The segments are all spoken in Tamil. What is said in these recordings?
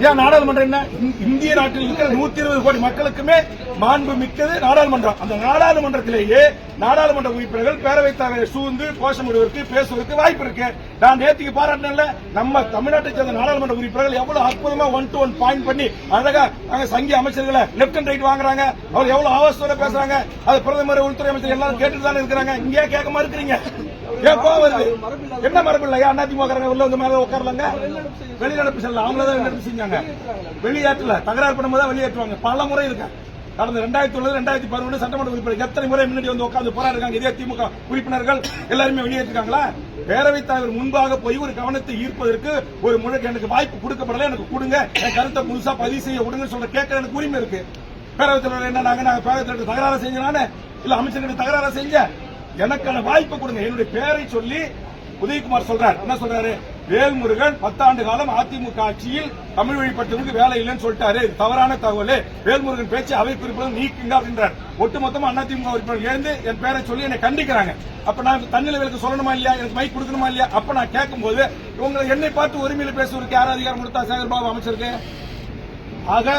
ஏன் நாடாளுமன்றம் என்ன? இந்திய நாட்டில் இருக்கிற 120 கோடி மக்களுக்குமே மாண்பு மிக்கது நாடாளுமன்றம். அந்த நாடாளுமன்றத்திலேயே நாடாளுமன்ற உறுப்பினர்கள் பேரவைத் தலைவர் சூழ்ந்து கோஷமிடுவதற்கு பேசுவதற்கு வாய்ப்பு இருக்கு. நான் நேற்றுக்கு பாராட்டினேன்ல, நம்ம தமிழ்நாட்டை சேர்ந்த நாடாளுமன்ற உறுப்பினர்கள் எவ்வளவு அற்புதமா 1 to 1 பாயிண்ட் பண்ணி அழகா சங்கி அமைச்சர்களை லெப்ட் அண்ட் ரைட் வாங்குறாங்க. அவர் எவ்வளவு ஆவசத்தோட பேசுறாங்க. அது பிரதமர், உள்துறை அமைச்சர் எல்லாரும் கேட்டுட்டு தானே இருக்கிறாங்க. இங்கே கேட்க இருக்கிறீங்க. ஏன் கோவம் வருது? என்ன மரபு இல்லையா? அதிமுக உள்ள வந்து மேல உட்காரலாங்க. வெளிநடப்பு செல்ல அவங்களதான் வெளிநடப்பு செஞ்சாங்க. வெளியேற்றல தகராறு பண்ணும்போது வெளியேற்றுவாங்க. பல முறை இருக்கு. கடந்த 2009 2011 சட்டமன்ற உறுப்பினர் எத்தனை முறை முன்னாடி வந்து உட்கார்ந்து போராடுறாங்க. இதே திமுக உறுப்பினர்கள் எல்லாருமே வெளியேற்றிருக்காங்களா? பேரவைத் தலைவர் முன்பாக போய் ஒரு கவனத்தை ஈர்ப்பதற்கு ஒரு முழு எனக்கு வாய்ப்பு கொடுக்கப்படல, எனக்கு கொடுங்க, என் கருத்தை முழுசா பதிவு செய்ய விடுங்க சொல்ற கேட்க எனக்கு உரிமை இருக்கு. பேரவைத் தலைவர் என்ன நாங்க பேரவைத் தலைவர் தகராறு செஞ்சானே இல்ல அமைச்சர்கிட்ட தகராறு செஞ்ச எனக்கான வாய்ப்பு கொடுங்க. என்னுடைய பேரை சொல்லி உதயகுமார் சொல்றாரு. என்ன சொல்றாரு? வேல்முருகன் 10 ஆண்டு காலம் அதிமுக ஆட்சியில் தமிழ் வழிபட்டவருக்கு வேலை இல்லைன்னு சொல்லிட்டாரு. தவறான தகவல். வேல்முருகன் பேச்சு அவை குறிப்பிடம் நீக்குங்க அப்படின்றார். ஒட்டுமொத்தமா அதிமுக உறுப்பினர் எழுந்து என் பேரை சொல்லி என்னை கண்டிக்கிறாங்க. அப்ப நான் தன்னிலவர்களுக்கு சொல்லணுமா இல்லையா? எனக்கு மைக் கொடுக்கணுமா இல்லையா? அப்ப நான் கேட்கும்போது இவங்க என்னை பார்த்து உரிமையில பேசுவதற்கு யார் அதிகாரம் கொடுத்தா? சேகர்பாபு அமைச்சருக்கு. ஆக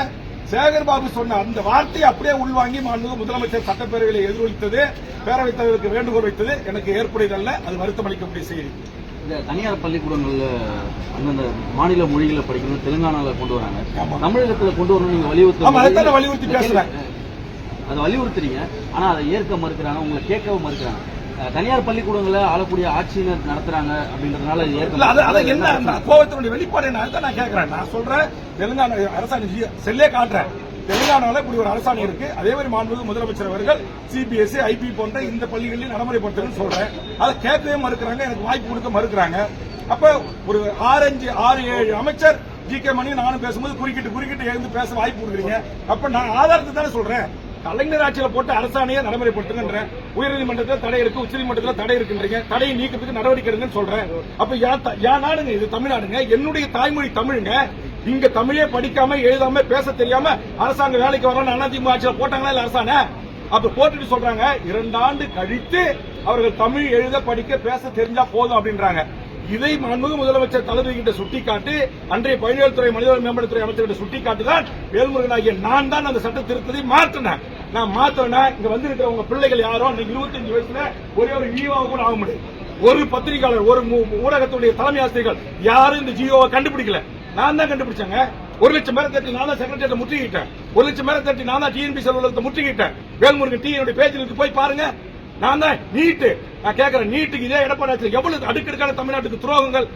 சேகர்பாபு சொன்ன அந்த வார்த்தையை அப்படியே உள்வாங்கி மாண்புமிகு முதலமைச்சர் சட்டப்பேரவையில் எதிரொலித்தது, பேரவைத் தலைவருக்கு வேண்டுகோள் வைத்தது எனக்கு ஏற்புடையதல்ல. அது வருத்தம் அளிக்கக்கூடிய செய்தி. தனியார் பள்ளிக்கூடங்கள்ல அந்தந்த மாநில மொழிகளை படிக்கணும், தெலுங்கானால கொண்டு வராங்க, தமிழகத்தில் கொண்டு வரணும். நீங்க வலியுறுத்தி பேசுறேன். அதை வலியுறுத்துறீங்க. ஆனா அதை ஏற்க மறுக்கிறாங்க, உங்களை கேட்கவும் மறுக்கிறாங்க. தனியார் பள்ளிக்கூடங்களை ஆளக்கூடிய ஆட்சியினர் நடத்துறாங்க அப்படின்றதுனால என்ன கோபத்தினுடைய வெளிப்பாடு என்ன? நான் கேட்கிறேன். நான் சொல்றேன், தெலுங்கானா அரசாணை செல்லே காட்டுறேன். தெலுங்கானால இப்படி ஒரு அரசாணை இருக்கு. அதே மாதிரி மாண்புமிகு முதலமைச்சர் அவர்கள் சிபிஎஸ்இ, ஐபி போன்ற இந்த பள்ளிகளில் நடைமுறைப்படுத்தணும்னு சொல்றேன். அதை கேட்கவே மறுக்கிறாங்க, எனக்கு வாய்ப்பு கொடுக்க மறுக்கிறாங்க. அப்ப ஒரு 6-7 அமைச்சர் ஜி.கே. மணி நானும் பேசும்போது குறுக்கிட்டு எழுந்து பேச வாய்ப்பு கொடுக்குறீங்க. அப்ப நான் ஆதாரத்தை தானே சொல்றேன். கலைஞர் ஆட்சியில போட்டு அரசாணையை நடைமுறைப்படுத்துகின்ற உயர்நீதிமன்றத்தில் தடை இருக்கு, உச்சநீதிமன்றத்தில் தடை இருக்குன்றீங்க. தடையை நீக்கிறதுக்கு நடவடிக்கை எடுங்கன்னு சொல்றேன். அப்ப என் நாடுங்க இது, தமிழ்நாடுங்க, என்னுடைய தாய்மொழி தமிழுங்க. இங்க தமிழே படிக்காம எழுதாம பேச தெரியாம அரசாங்க வேலைக்கு வரணும் அதிமுக ஆட்சியில போட்டாங்களா இல்ல அரசாணை? அப்ப போட்டுட்டு சொல்றாங்க 2 ஆண்டு கழித்து அவர்கள் தமிழ் எழுத படிக்க பேச தெரிஞ்சா போதும் அப்படின்றாங்க. இதை மாண்புமிகு முதலமைச்சர் தளபதி கிட்ட சுட்டிக்காட்டி, அன்றைய பள்ளிக்கல்வித்துறை மனிதவள மேம்பாட்டுத்துறை அமைச்சர்கிட்ட சுட்டிக்காட்டுதான் வேல்முருகன் ஆகிய நான் தான் அந்த சட்ட திருத்தத்தை மாற்றினேன். நான் மாத்திரனா இங்க வந்திருக்கிற உங்க பிள்ளைகள் யாரோ 25 வயசுல ஒரே ஒரு ஈவாவை கூட ஆக முடியும். ஒரு பத்திரிகையாளர், ஒரு ஊடகத்துடைய தலைமை ஆசிரியர்கள் யாரும் இந்த ஜியோவை கண்டுபிடிக்கல. நான் தான் கண்டுபிடிச்சாங்க. 1 லட்சம் பேரை தட்டி நான் தான் செக்ரட்டரியேட்டை முற்றுகிட்டேன். 1 லட்சம் பேரை தட்டி நான் தான் டிஎன்பிசி அலுவலகத்தை முற்றுகிட்டேன். வேல்முருகன் என்னுடைய பேஜில் போய் பாருங்க. நான் தான் நீட்டு. நான் கேட்கிறேன், நீட்டுக்கு இதே எடப்பாடி எவ்வளவு அடுக்கடுக்கான தமிழ்நாட்டுக்கு துரோகங்கள்